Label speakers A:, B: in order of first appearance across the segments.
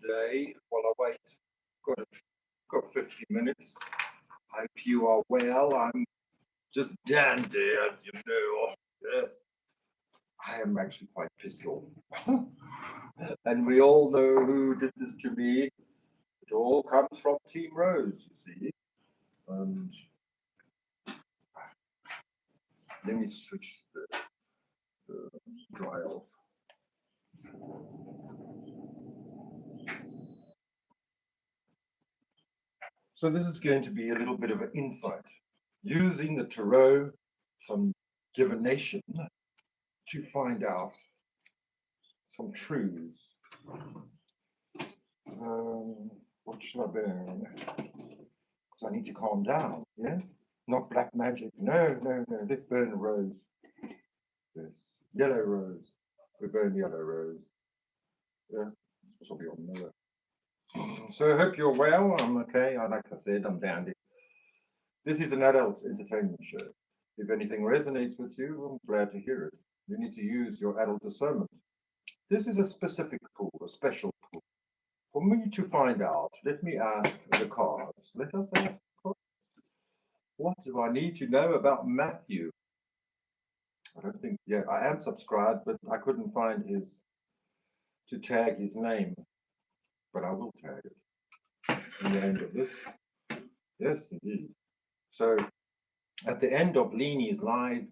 A: today while I wait. Got 50 minutes. Hope you are well. I'm just dandy, as you know. Yes, I am actually quite pissed off. And we all know who did this to me. It all comes from Team Rose, you see. And let me switch the dry off. So this is going to be a little bit of an insight using the tarot, some divination to find out some truths. What should I burn? Because I need to calm down, yeah? Not black magic. No, no, no. Let's burn a rose. Yes. Yellow rose. We burn yellow rose. Yeah. This will be on there. So I hope you're well. I'm okay. Like I said, I'm dandy. This is an adult entertainment show. If anything resonates with you, I'm glad to hear it. You need to use your adult discernment. This is a specific pool, a special pool. For me to find out, let me ask the cards. Let us ask the cards. What do I need to know about Matthew? I don't think, yeah, I am subscribed, but I couldn't find to tag his name. But I will tag it in the end of this. Yes, indeed. So at the end of Leanie's live,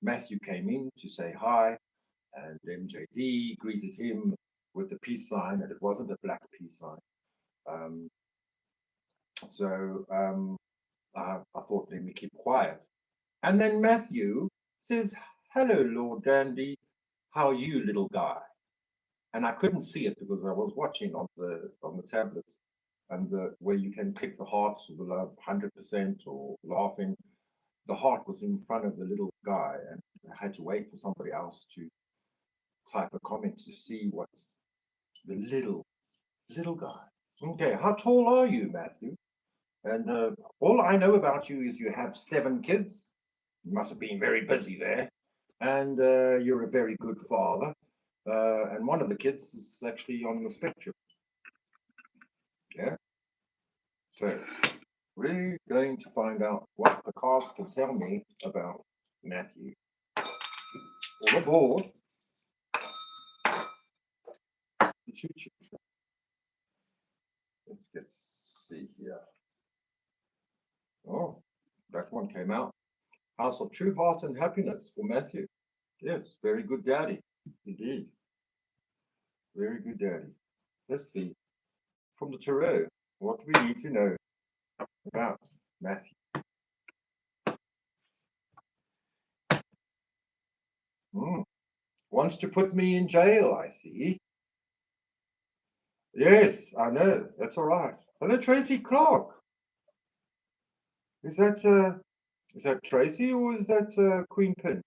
A: Matthew came in to say hi, and MJD greeted him with a peace sign, and it wasn't a black peace sign. Um, I thought, let me keep quiet. And then Matthew says, "Hello, Lord Dandy. How are you, little guy?" And I couldn't see it because I was watching on the tablet, and where you can click the hearts or the love 100% or laughing. The heart was in front of the little guy, and I had to wait for somebody else to type a comment to see what's the little guy. Okay, how tall are you, Matthew? And all I know about you is you have 7 kids. You must have been very busy there. And you're a very good father. And one of the kids is actually on the spectrum. Yeah. So we're going to find out what the cards can tell me about Matthew. All aboard. The choo-choo. Let's see here. Oh, that one came out. House of True Heart and Happiness for Matthew. Yes, very good daddy. Indeed. Very good daddy. Let's see. From the tarot, what do we need to know about Matthew? Wants to put me in jail, I see. Yes, I know. That's all right. Hello, Tracy Clark. Is that Tracy or is that Queen Pin?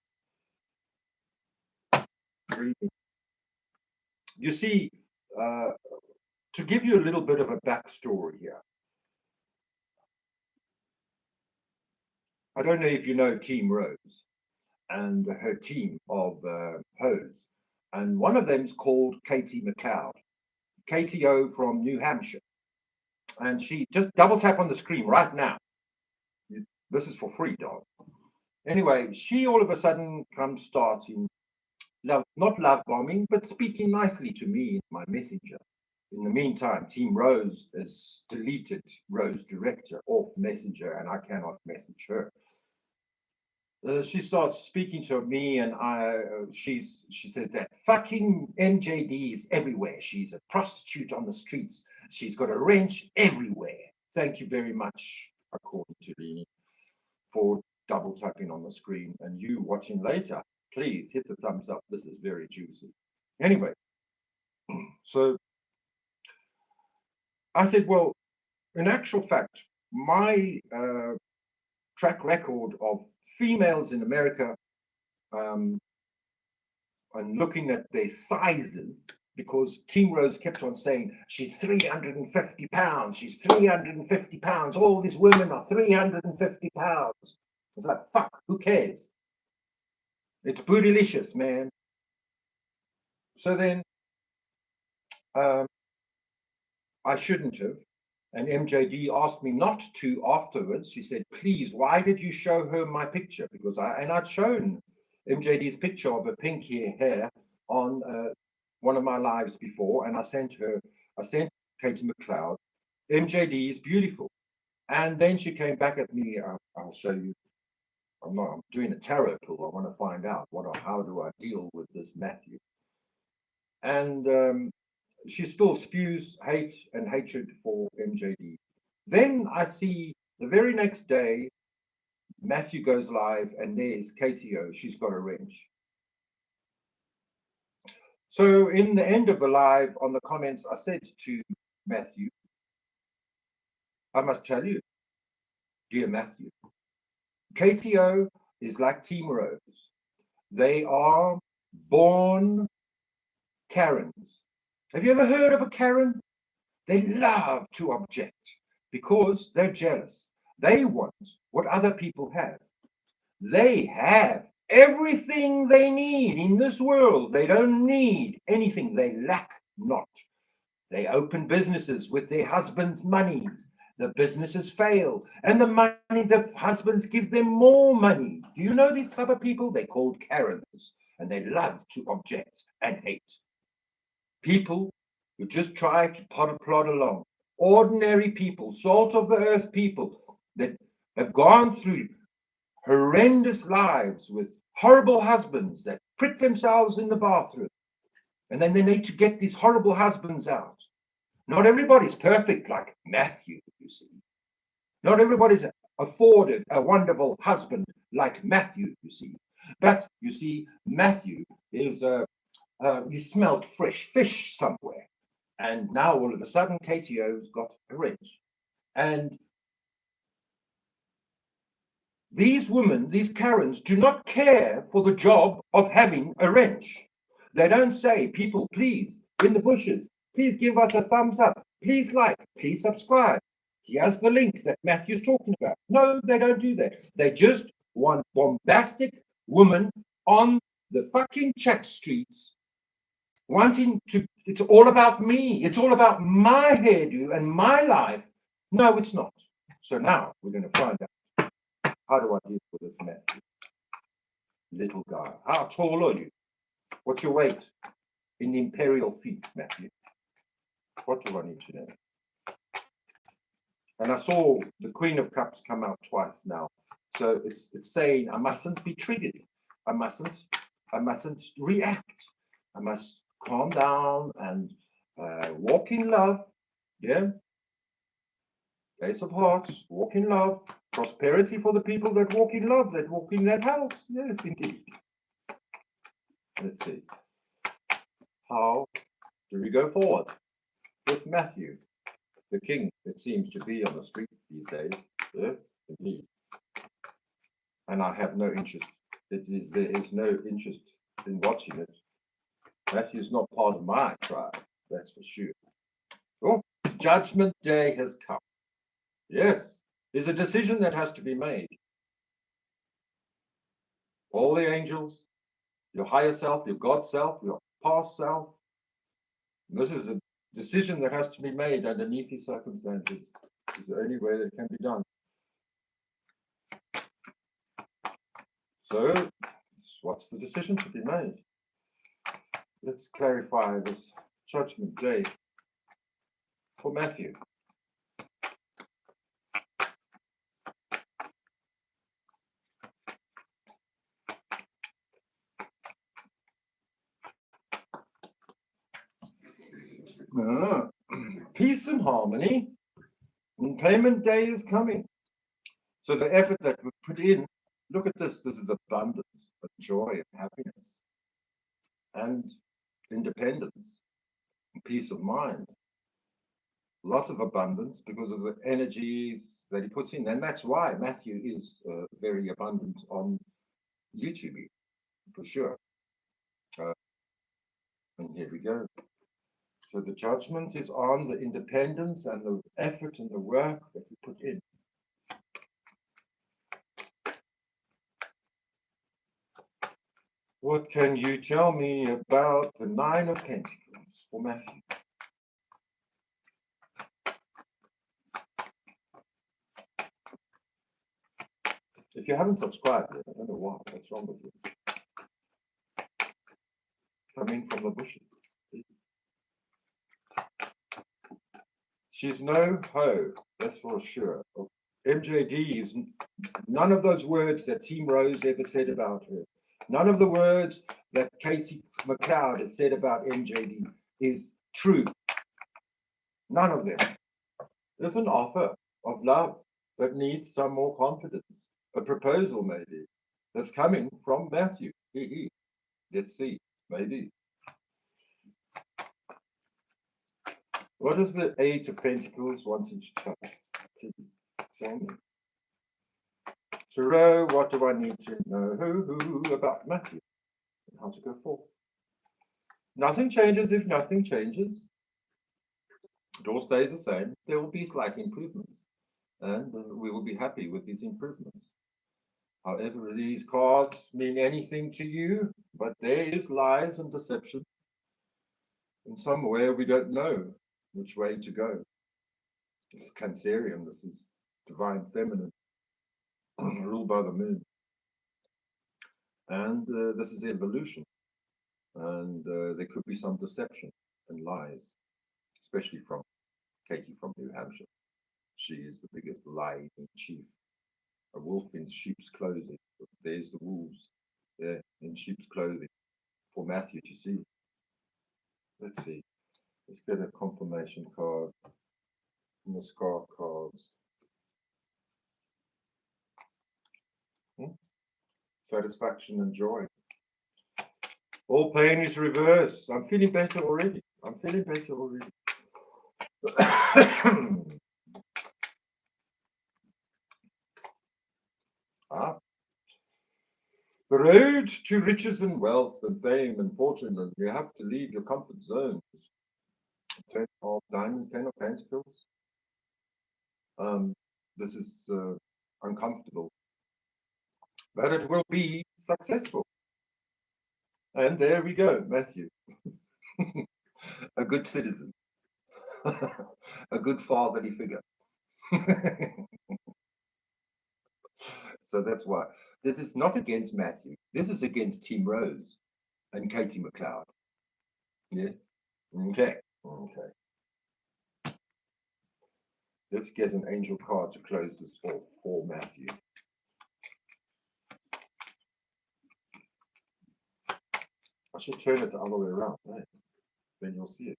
A: You see, to give you a little bit of a backstory here, I don't know if you know Team Rose and her team of hoes, and one of them is called Katie McLeod, KTO from New Hampshire, and she just double tap on the screen right now. This is for free, dog. Anyway, she all of a sudden comes starting not love bombing, but speaking nicely to me in my messenger. In the meantime, Team Rose has deleted Rose Director off Messenger, and I cannot message her. She starts speaking to me, and she said that fucking MJD is everywhere. She's a prostitute on the streets. She's got a wrench everywhere. Thank you very much, according to Leanie, for double tapping on the screen. And you watching later, please hit the thumbs up. This is very juicy. Anyway, so I said, well, in actual fact, my track record of females in America and looking at their sizes, because Team Rose kept on saying, she's 350 pounds, she's 350 pounds, all these women are 350 pounds. It's like, fuck, who cares? It's bootylicious, man. So then Um, I shouldn't have. And MJD asked me not to afterwards. She said, please, why did you show her my picture? Because I'd shown MJD's picture of her pink hair on one of my lives before, and I sent Katie McLeod, MJD is beautiful. And then she came back at me, I'll show you. I'm doing a tarot pull. I want to find out how do I deal with this Matthew. And she still spews hate and hatred for MJD. Then I see the very next day, Matthew goes live, and there's KTO. She's got a wrench. So in the end of the live, on the comments, I said to Matthew, I must tell you, dear Matthew, KTO is like Team Rose. They are born Karens. Have you ever heard of a Karen? They love to object because they're jealous. They want what other people have. They have everything they need in this world. They don't need anything. They lack not. They open businesses with their husbands' monies. The businesses fail, and the money, the husbands give them more money. Do you know these type of people? They're called Karens, and they love to object and hate. People who just try to plod along. Ordinary people, salt of the earth people that have gone through horrendous lives with horrible husbands that prick themselves in the bathroom. And then they need to get these horrible husbands out. Not everybody's perfect like Matthew, you see. Not everybody's afforded a wonderful husband like Matthew, you see. But you see, Matthew is he smelled fresh fish somewhere. And now all of a sudden, KTO's got a wrench. And these women, these Karens, do not care for the job of having a wrench. They don't say, people, please, in the bushes, please give us a thumbs up. Please like, please subscribe. Here's the link that Matthew's talking about. No, they don't do that. They just want bombastic women on the fucking chat streets wanting to, it's all about me. It's all about my hairdo and my life. No, it's not. So now we're going to find out, how do I deal with this Matthew? Little guy. How tall are you? What's your weight in imperial feet, Matthew? What do I need to know? And I saw the Queen of Cups come out twice now. So it's saying I mustn't be triggered. I mustn't react. I must calm down and walk in love. Yeah. Ace of Hearts, walk in love. Prosperity for the people that walk in love, that walk in that house. Yes, indeed. Let's see. How do we go forward with Matthew, the king that seems to be on the streets these days? Yes, indeed. And I have no interest. There is no interest in watching it. Matthew's not part of my tribe, that's for sure. Oh, Judgment Day has come. Yes, there's a decision that has to be made. All the angels, your higher self, your God self, your past self. This is a decision that has to be made underneath these circumstances. It's the only way that it can be done. So, what's the decision to be made? Let's clarify this judgment day for Matthew. Peace and harmony, and payment day is coming. So the effort that we put in, look at this. This is abundance, joy, and happiness, and independence, and peace of mind. Lots of abundance because of the energies that he puts in, and that's why Matthew is very abundant on YouTube, for sure. And here we go. So the judgment is on the independence and the effort and the work that we put in. What can you tell me about the Nine of Pentacles for Matthew? If you haven't subscribed yet, I don't know why. What's wrong with you? Coming from the bushes, please. She's no hoe, that's for sure. MJD is none of those words that Team Rose ever said about her. None of the words that Katie McLeod has said about MJD is true. None of them. There's an offer of love that needs some more confidence. A proposal, maybe, that's coming from Matthew. Let's see, maybe. What is the Eight of Pentacles wanting to tell us? Please tell me. Tarot, what do I need to know about Matthew and how to go forth? Nothing changes if nothing changes. It all stays the same. There will be slight improvements, and we will be happy with these improvements. However, these cards mean anything to you, but there is lies and deception. And somewhere we don't know which way to go. This is Cancerian, this is divine feminine, ruled by the moon. And this is evolution. And there could be some deception and lies, especially from Katie from New Hampshire. She is the biggest lying chief. A wolf in sheep's clothing. There's the wolves there in sheep's clothing for Matthew to see. Let's see. Let's get a confirmation card from the scar cards. Satisfaction and joy. All pain is reversed. I'm feeling better already. I'm feeling better already. The road to riches and wealth and fame and fortune, and you have to leave your comfort zones. 10 of diamonds, 10 of pentacles. This is uncomfortable, but it will be successful. And there we go, Matthew. A good citizen. A good fatherly figure. So that's why. This is not against Matthew. This is against Team Rose and Katie McLeod. Yes. Okay. Okay. Let's get an angel card to close this off for Matthew. I should turn it the other way around. Right? Then you'll see it.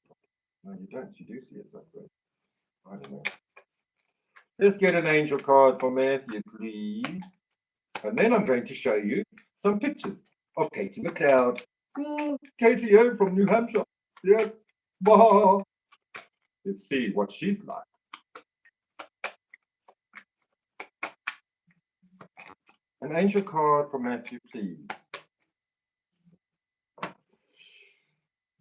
A: No, you don't. You do see it that way. I don't know. Let's get an angel card for Matthew, please. And then I'm going to show you some pictures of Katie McLeod. Katie O from New Hampshire. Yes. Bah. Let's see what she's like. An angel card for Matthew, please.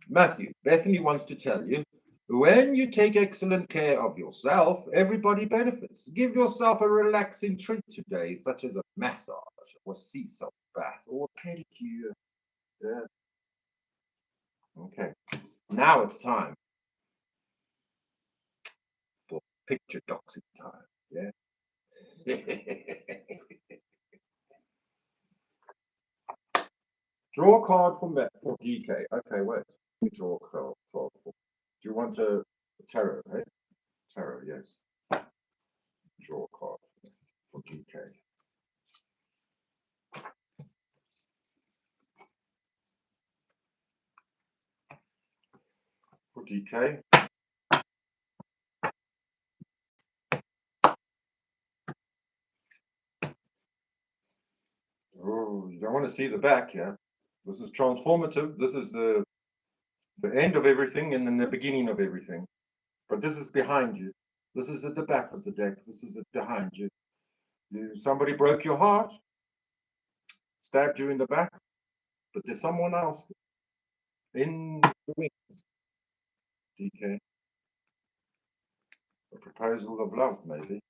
A: Matthew, Bethany wants to tell you, when you take excellent care of yourself, everybody benefits. Give yourself a relaxing treat today, such as a massage or sea salt bath or pedicure. Yeah. Okay. Now it's time for picture doxing time. Yeah. Draw a card for DK. Okay, wait. Let me draw a card for. Do you want a tarot, right? Tarot, yes. Draw a card for DK. For DK. Oh, you don't want to see the back, yeah? This is transformative. This is the end of everything and then the beginning of everything. But this is behind you. This is at the back of the deck. This is behind you. Somebody broke your heart, stabbed you in the back, but there's someone else in the wings. DK. A proposal of love, maybe.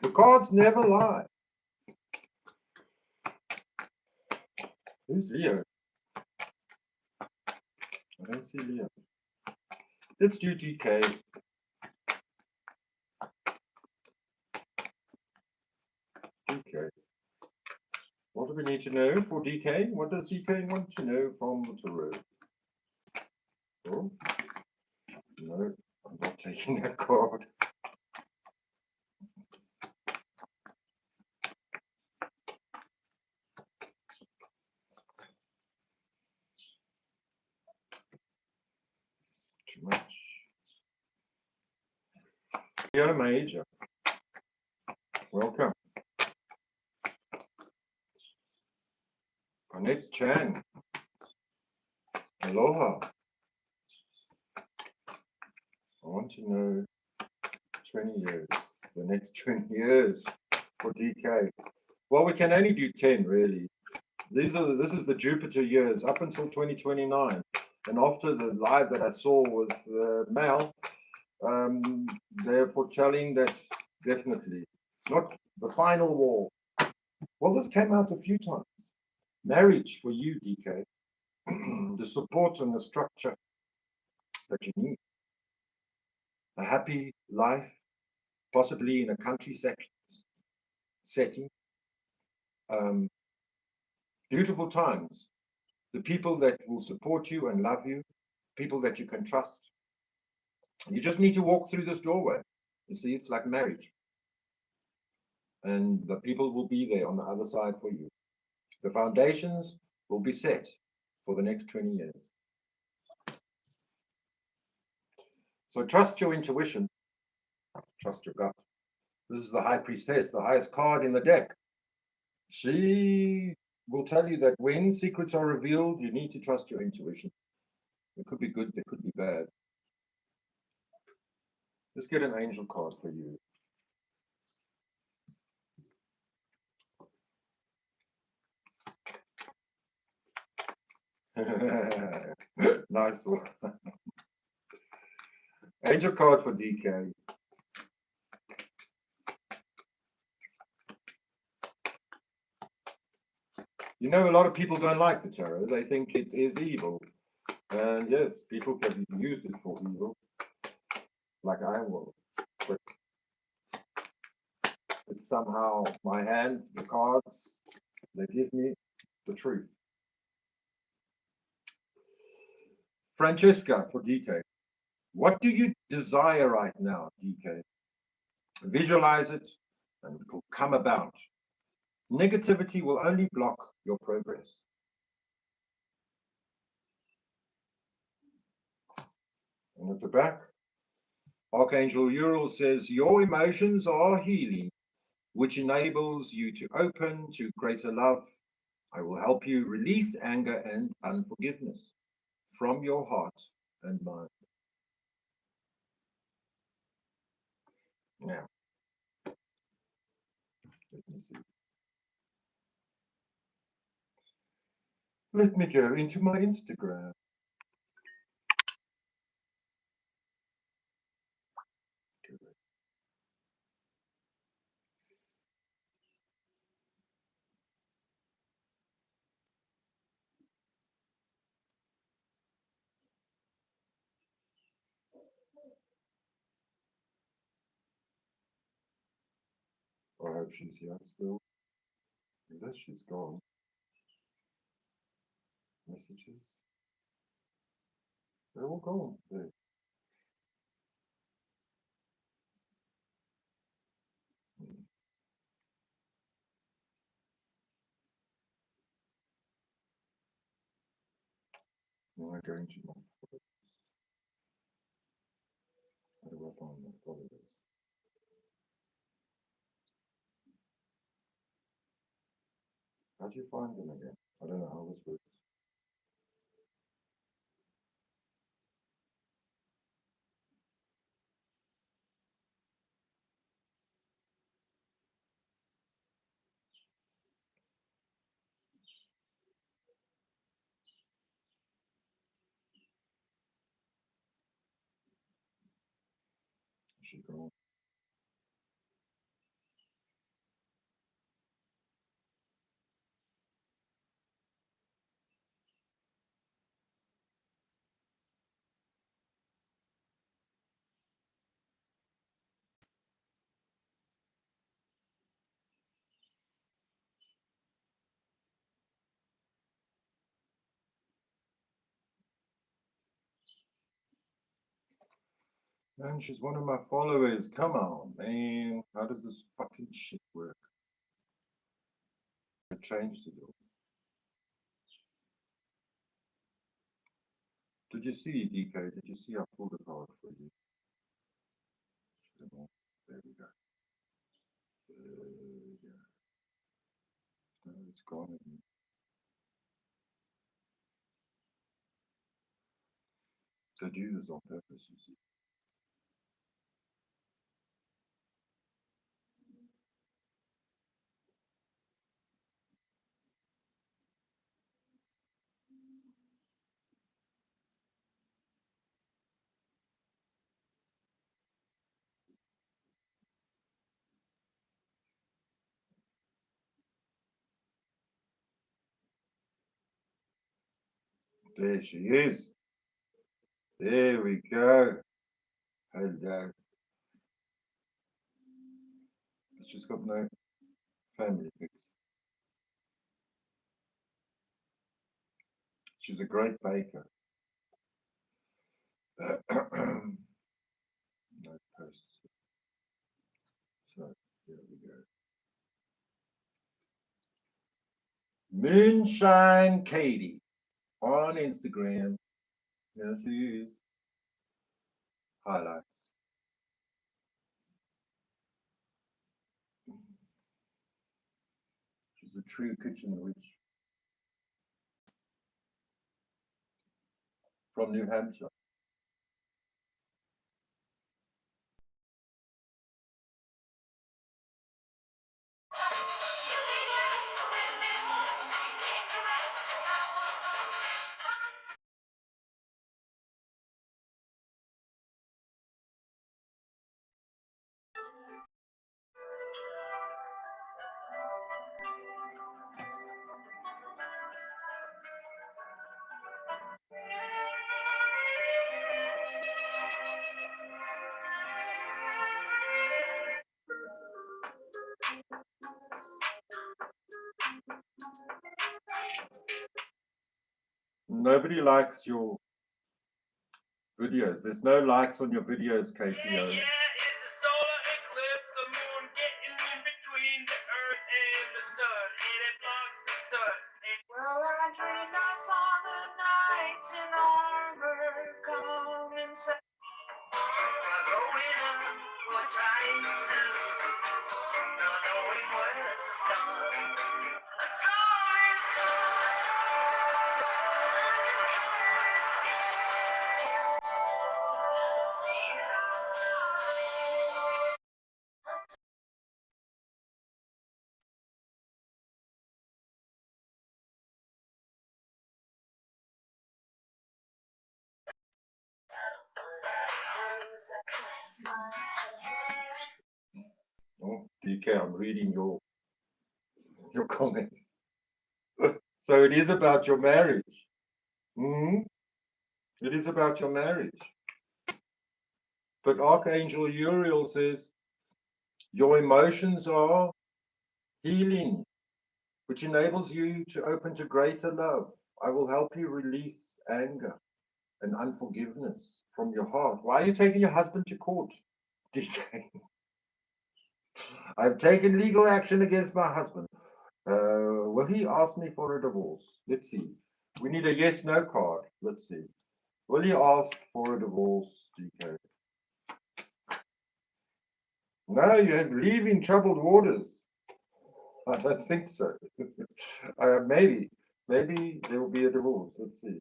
A: The cards never lie. Who's Leo? I don't see Leo. Let's do DK. DK. need to know for DK? What does DK want to know from the tarot? Oh, no, I'm not taking that card. Too much. Yo, Major. Welcome. Annette Chan. Aloha. I want to know 20 years, the next 20 years for DK. Well, we can only do 10, really. This is the Jupiter years up until 2029. And after the live that I saw with Mal, they're foretelling that definitely it's not the final war. Well, this came out a few times. Marriage for you, DK, the support and the structure that you need. A happy life, possibly in a country setting. Beautiful times. The people that will support you and love you, people that you can trust. You just need to walk through this doorway. You see, it's like marriage. And the people will be there on the other side for you. The foundations will be set for the next 20 years. So trust your intuition, trust your gut. This is the High Priestess, the highest card in the deck. She will tell you that when secrets are revealed, you need to trust your intuition. It could be good, it could be bad. Let's get an angel card for you. Nice one. Angel card for DK. You know, a lot of people don't like the tarot. They think it is evil. And yes, people have used it for evil, like I will. But it's somehow my hands, the cards, they give me the truth. Francesca for DK. What do you desire right now, DK? Visualize it and it will come about. Negativity will only block your progress. And at the back, Archangel Uriel says, your emotions are healing, which enables you to open to greater love. I will help you release anger and unforgiveness from your heart and mind. Now, let me see. Let me go into my Instagram. I hope she's here still. Unless she's gone. Messages. They're all gone. There. Now I go into my followers. How do I find my followers? How do you find them again? I don't know how this works. Is she gone? Man, she's one of my followers. Come on, man. How does this fucking shit work? I changed it all. Did you see, DK? Did you see I pulled a card for you? There we go. Yeah. No, it's gone. They do this on purpose, you see. There she is. There we go. Hello. She's got no family pics. She's a great baker. No posts. So here we go. Moonshine Katie on Instagram. Here she is. Highlights. She's a true kitchen witch from New Hampshire. Nobody likes your videos. There's no likes on your videos, KCO. Well, I dreamed I saw the knights in armor come and say, growing up, we're trying to, not knowing where to start. A story's Oh, DK, I'm reading your comments. So it is about your marriage. Hmm. It is about your marriage. But Archangel Uriel says your emotions are healing, which enables you to open to greater love. I will help you release anger and unforgiveness from your heart. Why are you taking your husband to court, DK? I've taken legal action against my husband. Will he ask me for a divorce? Let's see. We need a yes no card. Let's see. Will he ask for a divorce, DK? No, you're leaving troubled waters. I don't think so. Maybe there will be a divorce. Let's see.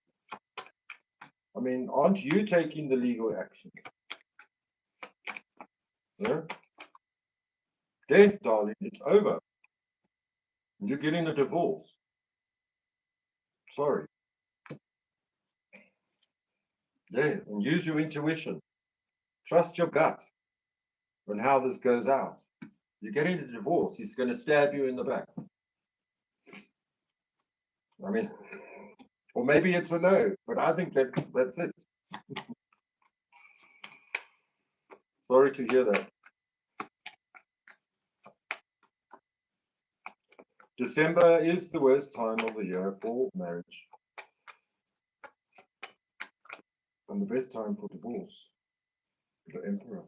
A: I mean, aren't you taking the legal action? Yeah? Death, darling, it's over. You're getting a divorce. Sorry. Yeah, and use your intuition. Trust your gut on how this goes out. You're getting a divorce. He's going to stab you in the back. I mean, or maybe it's a no, but I think that's it. Sorry to hear that. December is the worst time of the year for marriage and the best time for divorce. The Emperor.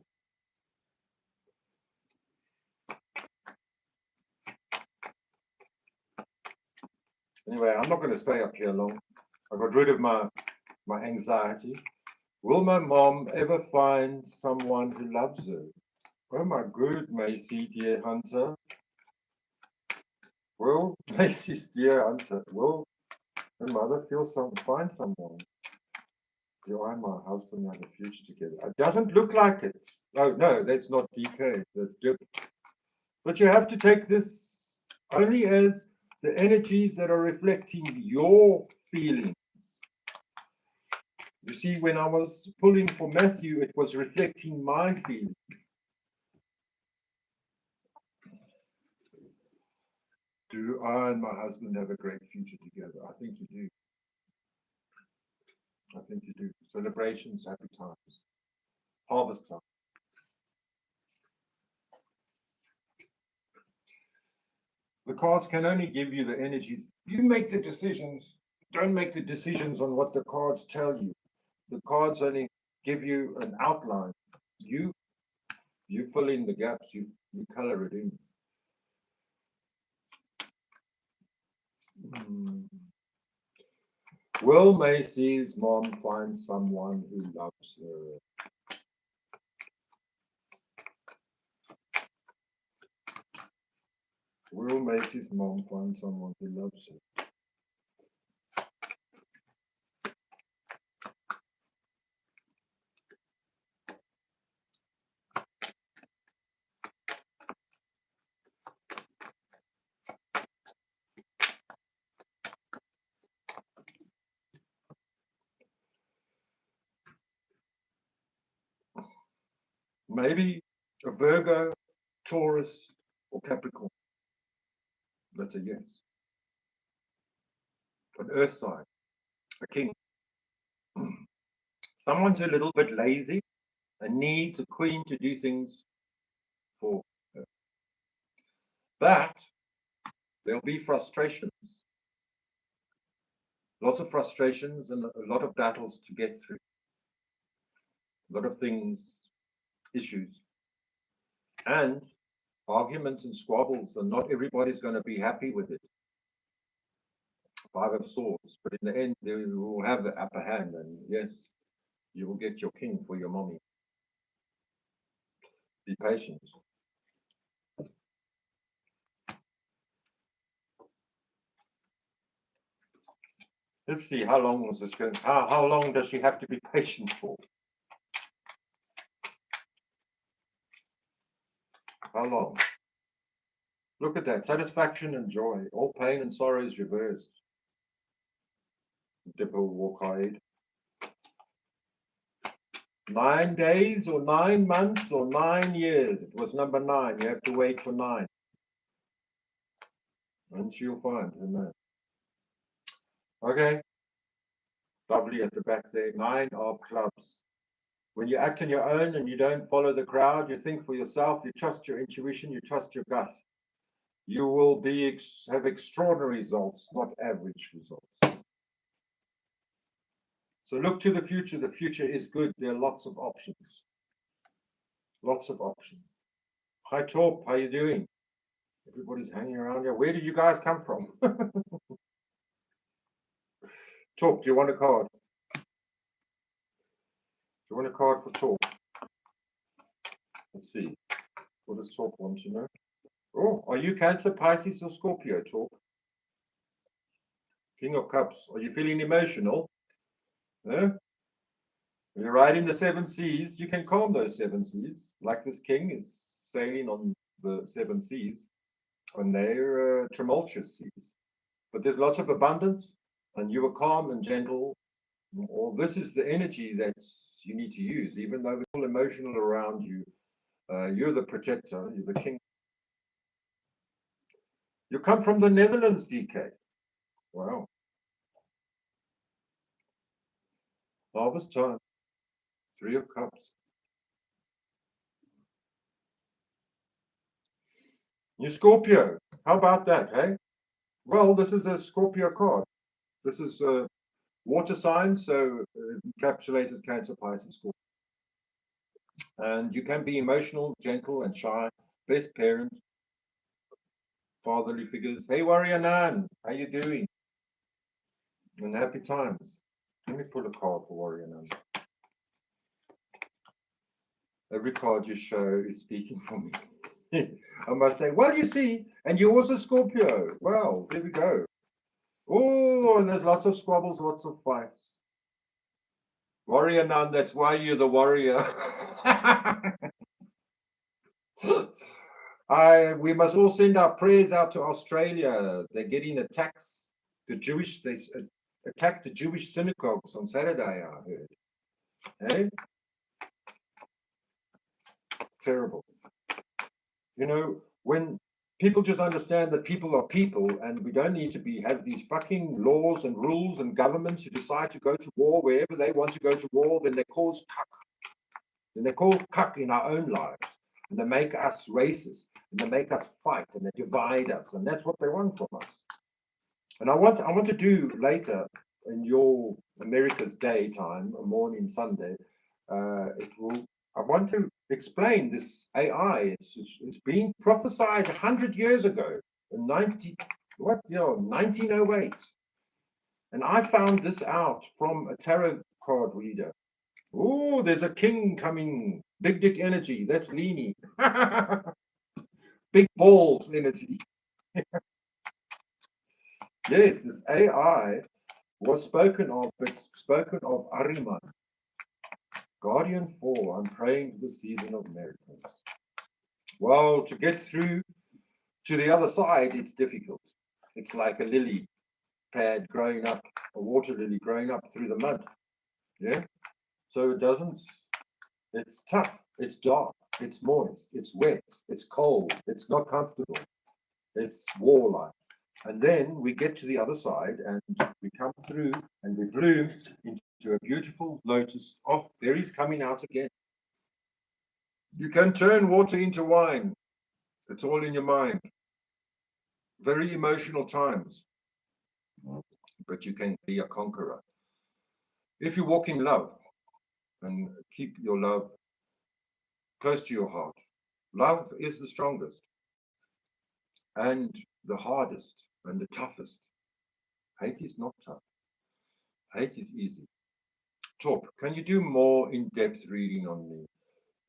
A: Anyway, I'm not going to stay up here long. I got rid of my anxiety. Will my mom ever find someone who loves her? Oh my good, Macy, dear hunter. Will Macy's dear hunter, will her mother find someone? Do I and my husband have a future together? It doesn't look like it. Oh no, that's not DK. That's different. But you have to take this only as the energies that are reflecting your feelings. You see, when I was pulling for Matthew, it was reflecting my feelings. Do I and my husband have a great future together? I think you do. I think you do. Celebrations, happy times, harvest time. The cards can only give you the energies. You make the decisions. Don't make the decisions on what the cards tell you. The cards only give you an outline. You fill in the gaps. You color it in. Will Macy's mom find someone who loves her? Will Macy's mom find someone who loves her? Maybe a Virgo, Taurus, or Capricorn. That's a yes. An earth sign, a king. Someone's a little bit lazy and needs a queen to do things for her. But there'll be frustrations, lots of frustrations and a lot of battles to get through, a lot of things, issues, and arguments and squabbles, and not everybody's going to be happy with it. Five of Swords, but in the end, they will have the upper hand, and yes, you will get your king for your mommy. Be patient. Let's see, how long was this going? How long does she have to be patient for? How long? Look at that, satisfaction and joy. All pain and sorrow is reversed. Dipple Walkide. 9 days or 9 months or 9 years. It was number 9. You have to wait for 9. And she'll find, who knows. Okay. Lovely at the back there. 9 of clubs. When you act on your own and you don't follow the crowd, you think for yourself, you trust your intuition, you trust your gut. You will have extraordinary results, not average results. So look to the future. The future is good. There are lots of options. Lots of options. Hi, Torp. How you doing? Everybody's hanging around here. Where did you guys come from? Torp, do you want a card? Do you want a card for Torp? Let's see. What does Torp want to know? Oh, are you Cancer, Pisces, or Scorpio, Torp? King of Cups. Are you feeling emotional? Huh? When you're riding the 7 seas, you can calm those 7 seas. Like this king is sailing on the 7 seas, and they're tumultuous seas. But there's lots of abundance, and you are calm and gentle. Or this is the energy that you need to use, even though it's all emotional around you. You're the protector, you're the king. You come from the Netherlands, DK. Wow. Harvest time. 3 of Cups. You Scorpio. How about that, hey? Well, this is a Scorpio card. This is water sign, so it encapsulates Cancer, Pisces, Scorpio. And you can be emotional, gentle, and shy. Best parent, fatherly figures. Hey, Warrior Nan, how you doing? And happy times. Let me pull a card for Warrior Nun. Every card you show is speaking for me. I must say, well, you see, and you're also Scorpio. Well, there we go. Oh, and there's lots of squabbles, lots of fights. Warrior Nun, that's why you're the warrior. We must all send our prayers out to Australia. They're getting attacks. They attacked the Jewish synagogues on Saturday, I heard. Hey, terrible. You know, when people just understand that people are people and we don't need to have these fucking laws and rules and governments who decide to go to war wherever they want to go to war, then they cause cuck. Then they cause cuck in our own lives. And they make us racist and they make us fight and they divide us. And that's what they want from us. And I want to do later in your America's daytime, a morning Sunday, it will. I want to explain this AI. It's been prophesied 100 years ago, in 1908, and I found this out from a tarot card reader. Oh, there's a king coming, big dick energy. That's Leanie. Big balls energy. Yes, this AI was spoken of, but spoken of Ariman. Guardian 4, I'm praying for the season of miracles. Well, to get through to the other side, it's difficult. It's like a lily pad growing up, a water lily growing up through the mud. Yeah. So it's tough, it's dark, it's moist, it's wet, it's cold, it's not comfortable, it's warlike. And then we get to the other side and we come through and we bloom into a beautiful lotus. Oh, berries coming out again. You can turn water into wine. It's all in your mind. Very emotional times, but you can be a conqueror. If you walk in love and keep your love close to your heart, love is the strongest and the hardest and the toughest. Hate is not tough. Hate is easy. Top, can you do more in-depth reading on me?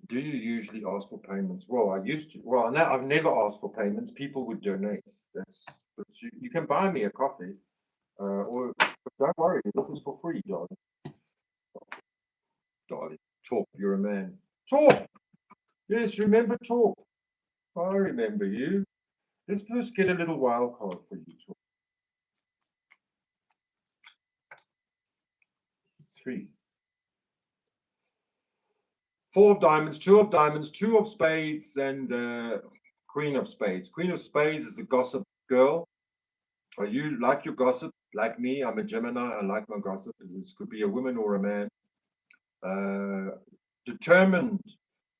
A: Do you usually ask for payments? Well, I used to. Well, now I've never asked for payments. People would donate. But you can buy me a coffee, or but don't worry, this is for free, darling. Darling, talk. You're a man. Talk. Yes, remember talk. I remember you. Let's first get a little wild card for you. Talk. Three. Four of diamonds, two of diamonds, two of spades, and queen of spades. Queen of spades is a gossip girl. Are you like your gossip? Like me, I'm a Gemini. I like my gossip. This could be a woman or a man. Determined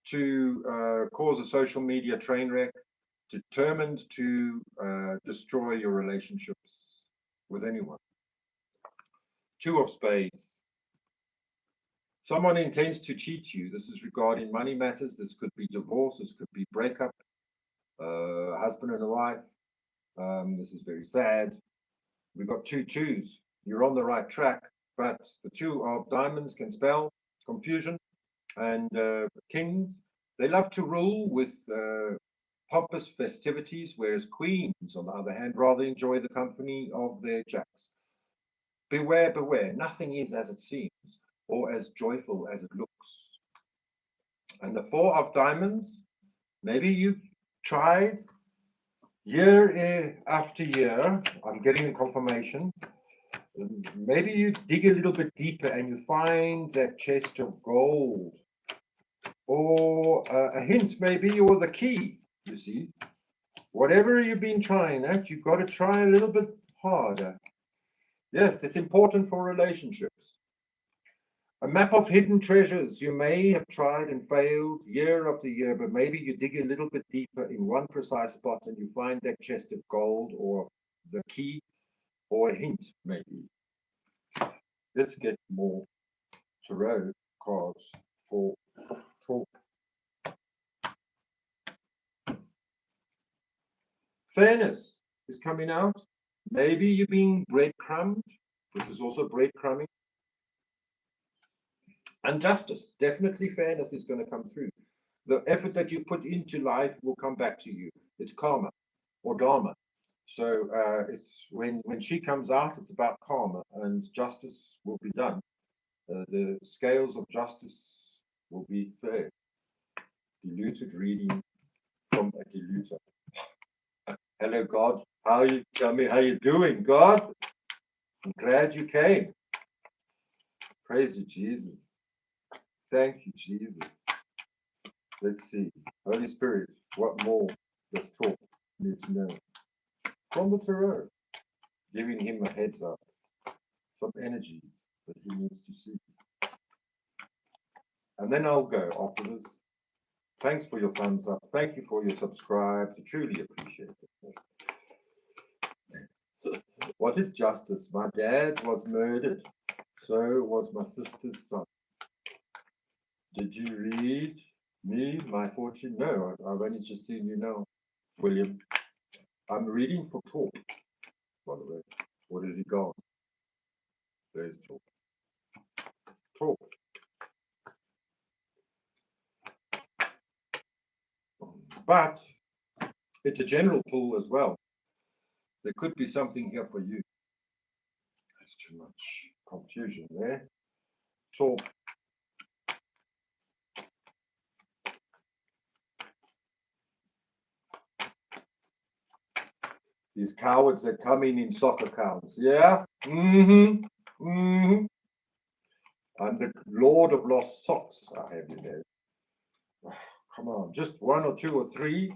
A: to cause a social media train wreck. Determined to destroy your relationships with anyone. Two of spades. Someone intends to cheat you. This is regarding money matters. This could be divorce. This could be breakup. Husband and a wife. This is very sad. We've got two twos. You're on the right track, but the two of diamonds can spell confusion. And kings, they love to rule with pompous festivities, whereas queens, on the other hand, rather enjoy the company of their jacks. Beware, beware. Nothing is as it seems or as joyful as it looks. And the four of diamonds, maybe you've tried year after year. I'm getting a confirmation. Maybe you dig a little bit deeper and you find that chest of gold, or a hint, maybe, or the key. You see, whatever you've been trying at, you've got to try a little bit harder. Yes, it's important for relationships. A map of hidden treasures. You may have tried and failed year after year, but maybe you dig a little bit deeper in one precise spot and you find that chest of gold or the key or a hint, maybe. Let's get more tarot cards for talk. Fairness is coming out. Maybe you're being breadcrumbed. This is also breadcrumbing. And justice, definitely fairness is going to come through. The effort that you put into life will come back to you. It's karma or dharma. So it's when she comes out, it's about karma and justice will be done. The scales of justice will be fair. Diluted reading from a diluter. Hello, God. How you tell me how you doing, God? I'm glad you came. Praise you, Jesus. Thank you, Jesus. Let's see. Holy Spirit, what more does talk need to know? From the tarot, giving him a heads up, some energies that he needs to see. And then I'll go after this. Thanks for your thumbs up. Thank you for your subscribe. I truly appreciate it. What is justice? My dad was murdered. So was my sister's son. Did you read me, my fortune? No, I've only just seen you now, William. I'm reading for talk, by the way. What has he gone? There's talk. Talk. But it's a general pull as well. There could be something here for you. There's too much confusion there. Talk. These cowards that come in soccer counts. Yeah? Mm-hmm. Mm-hmm. I'm the Lord of Lost Socks, I have you there. Oh, come on, just one or two or three,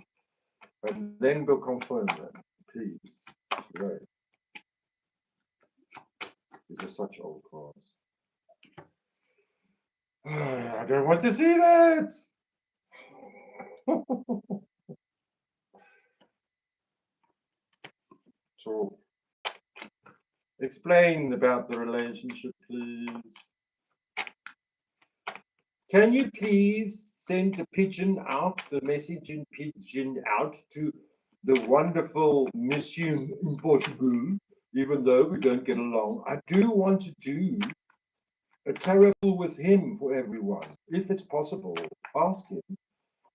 A: and then we'll confirm them, please. Right. These are such old cards. I don't want to see that. So, explain about the relationship, please. Can you please send the pigeon out, the messaging pigeon out to the wonderful Mission Impossible, even though we don't get along? I do want to do a tarot with him for everyone, if it's possible. Ask him.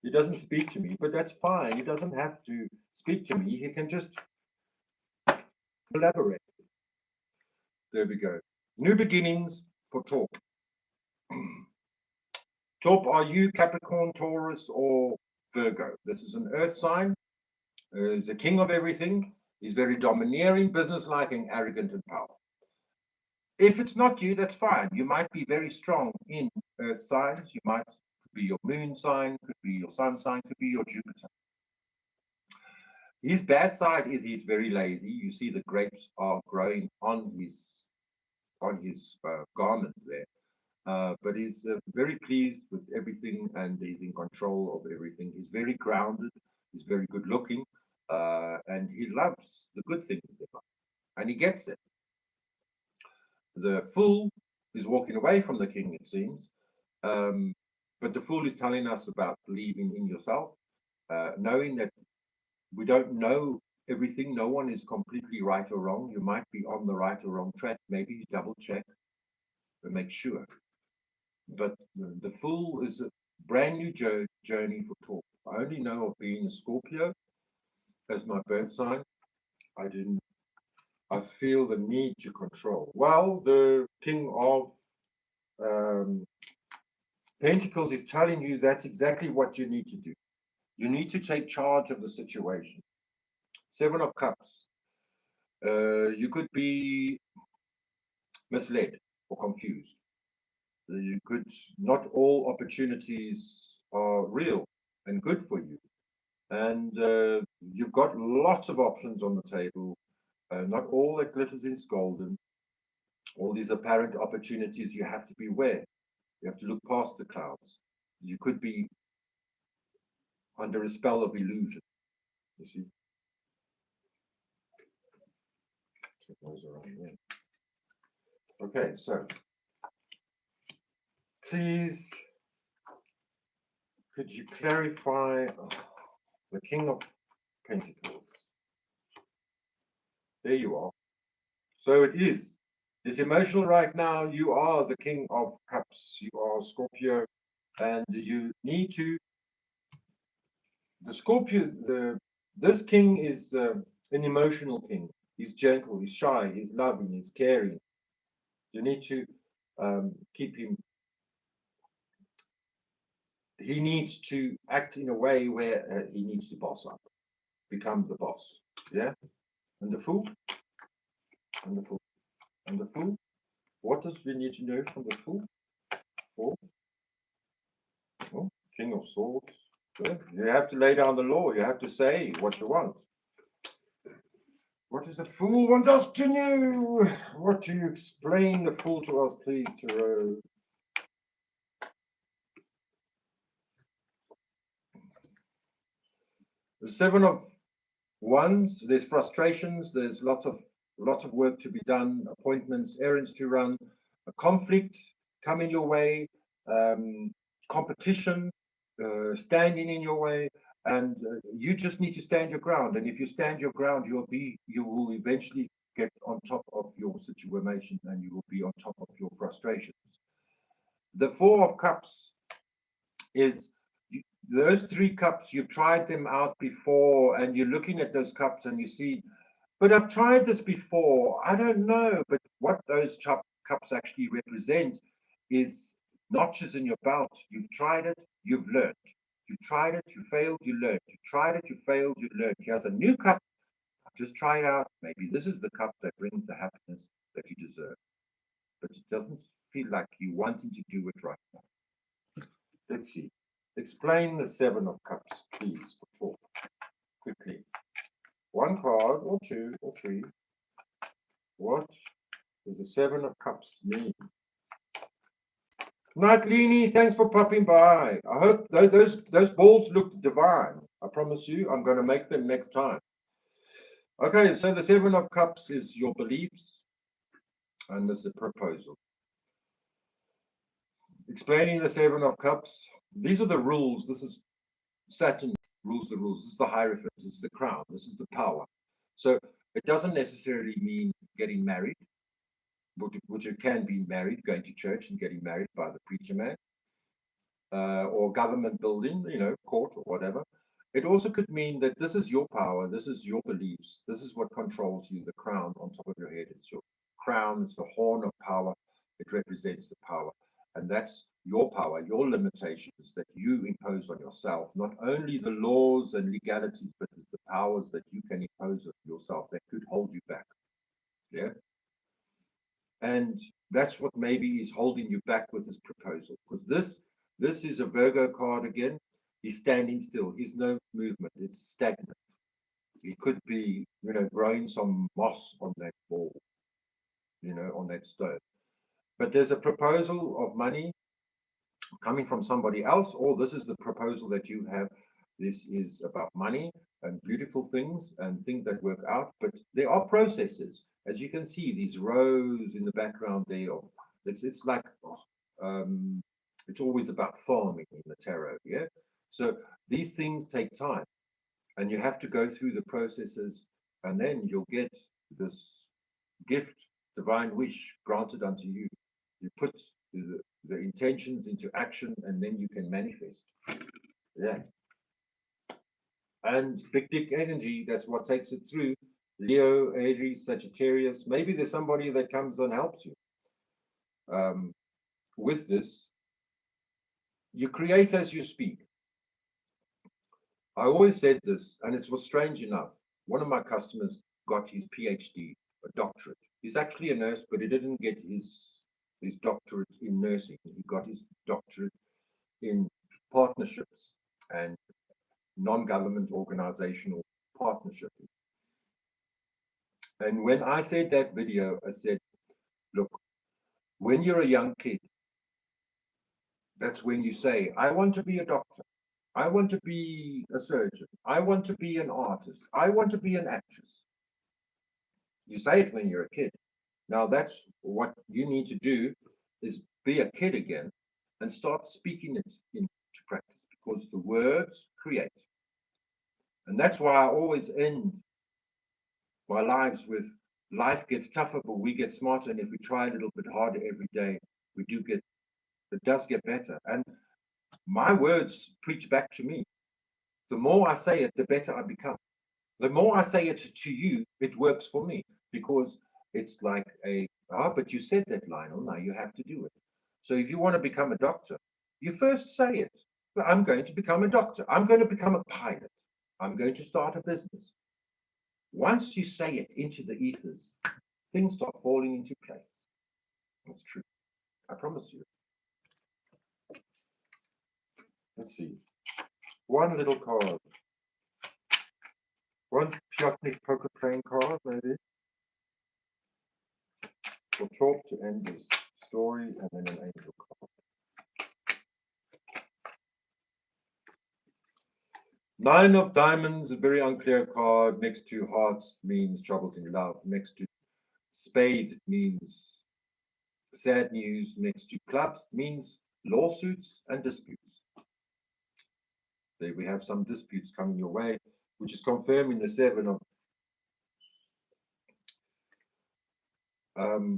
A: He doesn't speak to me, but that's fine. He doesn't have to speak to me. He can just collaborate. There we go. New beginnings for Torp. Torp, are you Capricorn, Taurus, or Virgo? This is an earth sign. He's the king of everything. He's very domineering, businesslike, and arrogant and powerful. If it's not you, that's fine. You might be very strong in earth signs. You might be your moon sign, could be your sun sign, could be your Jupiter. His bad side is he's very lazy. You see the grapes are growing on his garment there. But he's very pleased with everything and he's in control of everything. He's very grounded. He's very good looking. And he loves the good things in life. And he gets it. The fool is walking away from the king, it seems. But the fool is telling us about believing in yourself, knowing that we don't know everything. No one is completely right or wrong. You might be on the right or wrong track. Maybe you double check and make sure. But the fool is a brand new journey for talk. I only know of being a Scorpio as my birth sign. I feel the need to control. Well, the King of Pentacles is telling you that's exactly what you need to do. You need to take charge of the situation. Seven of Cups. You could be misled or confused. You could, not all opportunities are real and good for you. And you've got lots of options on the table. Not all that glitters is golden. All these apparent opportunities, you have to beware. You have to look past the clouds. You could be under a spell of illusion. You see? Okay, so please, could you clarify the King of Pentacles? There you are. So it is. It's emotional right now. You are the King of Cups. You are Scorpio, and you need to. The Scorpio, this king is an emotional king. He's gentle. He's shy. He's loving. He's caring. You need to keep him. He needs to act in a way where he needs to boss up, become the boss. Yeah. And the fool, and the fool, and the fool. What does we need to know from the fool? Four. Oh, King of Swords. Good. You have to lay down the law. You have to say what you want. What does the fool want us to know? What do you explain the fool to us, please, Tarot? The Seven of Wands. There's frustrations. There's lots of work to be done. Appointments, errands to run. A conflict coming your way. Um, Competition standing in your way, and you just need to stand your ground. And if you stand your ground, you will eventually get on top of your situation, and you will be on top of your frustrations. The Four of Cups is those three cups. You've tried them out before, and you're looking at those cups, and you see, but I've tried this before. I don't know. But what those cups actually represent is notches in your belt. You've tried it, you've learned. You tried it, you failed, you learned. You tried it, you failed, you learned. Here's a new cup. Just try it out. Maybe this is the cup that brings the happiness that you deserve. But it doesn't feel like you wanting to do it right now. Let's see. Explain the Seven of Cups, please, for talk quickly. One card, or two, or three. What does the Seven of Cups mean? Night, Leanie, thanks for popping by. I hope those balls looked divine. I promise you, I'm going to make them next time. Okay, so the Seven of Cups is your beliefs, and there's a proposal. Explaining the Seven of Cups, these are the rules. This is Saturn rules the rules. This is the Hierophant. This is the crown. This is the power. So it doesn't necessarily mean getting married, which it can be married, going to church and getting married by the preacher man, or government building, court or whatever. It also could mean that this is your power, this is your beliefs, this is what controls you, the crown on top of your head. It's your crown, it's the horn of power, it represents the power. And that's your power, your limitations that you impose on yourself, not only the laws and legalities, but the powers that you can impose on yourself that could hold you back. Yeah. And that's what maybe is holding you back with this proposal, because this is a Virgo card again. He's standing still. He's no movement. It's stagnant. He could be, growing some moss on that ball, on that stone. But there's a proposal of money coming from somebody else, or this is the proposal that you have. This is about money and beautiful things and things that work out. But there are processes, as you can see, these rows in the background there. It's like it's always about farming in the tarot, yeah. So these things take time, and you have to go through the processes, and then you'll get this gift, divine wish granted unto you. You put the intentions into action, and then you can manifest. Yeah. And big dick energy, that's what takes it through. Leo, Aries, Sagittarius. Maybe there's somebody that comes and helps you with this. You create as you speak. I always said this, and it was strange enough. One of my customers got his PhD, a doctorate. He's actually a nurse, but he didn't get his doctorate in nursing. He got his doctorate in partnerships and non-government organizational partnership. And when I said that video, I said, look, when you're a young kid, that's when you say, I want to be a doctor. I want to be a surgeon. I want to be an artist. I want to be an actress. You say it when you're a kid. Now that's what you need to do is be a kid again and start speaking it into practice, because the words create. And that's why I always end our lives with life gets tougher, but we get smarter. And if we try a little bit harder every day, we do get, it does get better. And my words preach back to me. The more I say it, the better I become. The more I say it to you, it works for me because it's like but you said that, Lionel, now you have to do it. So if you want to become a doctor, you first say it. "Well, I'm going to become a doctor. I'm going to become a pilot. I'm going to start a business." Once you say it into the ethers, things start falling into place. That's true. I promise you. Let's see. One little card. One Piotrnik poker playing card, maybe. We'll talk to end this story and then an angel card. Nine of Diamonds, a very unclear card. Next to Hearts means troubles in love. Next to Spades, it means sad news. Next to Clubs means lawsuits and disputes. There we have some disputes coming your way, which is confirming the Seven of.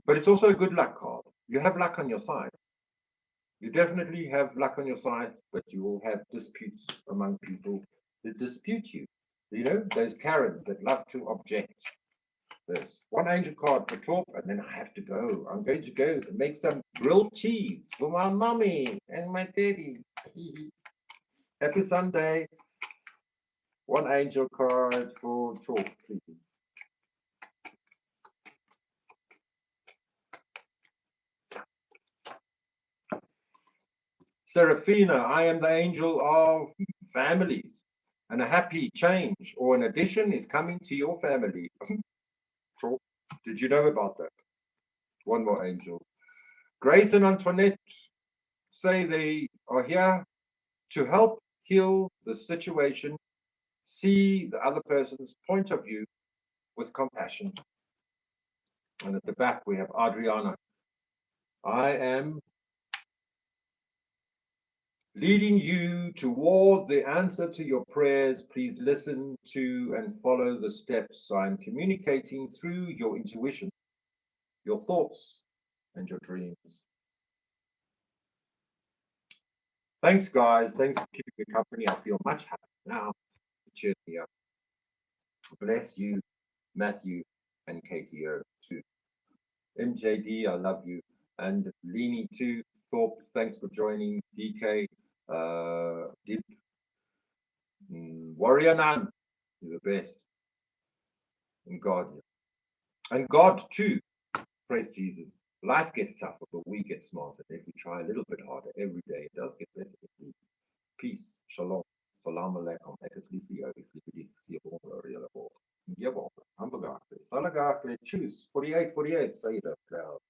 A: But it's also a good luck card. You have luck on your side. You definitely have luck on your side, but you will have disputes among people that dispute you. You know, those Karens that love to object. There's one angel card for talk, and then I have to go. I'm going to go to make some grilled cheese for my mommy and my daddy. Happy Sunday. One angel card for talk, please. Seraphina, I am the angel of families, and a happy change or an addition is coming to your family. Talk. Did you know about that? One more angel. Grace and Antoinette say they are here to help heal the situation, see the other person's point of view with compassion. And at the back, we have Adriana. I am leading you toward the answer to your prayers. Please listen to and follow the steps I'm communicating through your intuition, your thoughts, and your dreams. Thanks, guys. Thanks for keeping me company. I feel much happier now. Cheers me up. Bless you, Matthew and KTO too. MJD, I love you. And Leanie too. Thorpe, thanks for joining. DK, Dip, Warrior Nun, you're the best. And God. And God too. Praise Jesus. Life gets tougher, but we get smarter. If we try a little bit harder every day, it does get better. Peace. Shalom. Salam alaikum. Ek is lief vir jou. Ek lief vir die seebonde oor julle word. Gewonde. Hamburger. Salagakle. Tschüss. 48, 48. Say that crowd.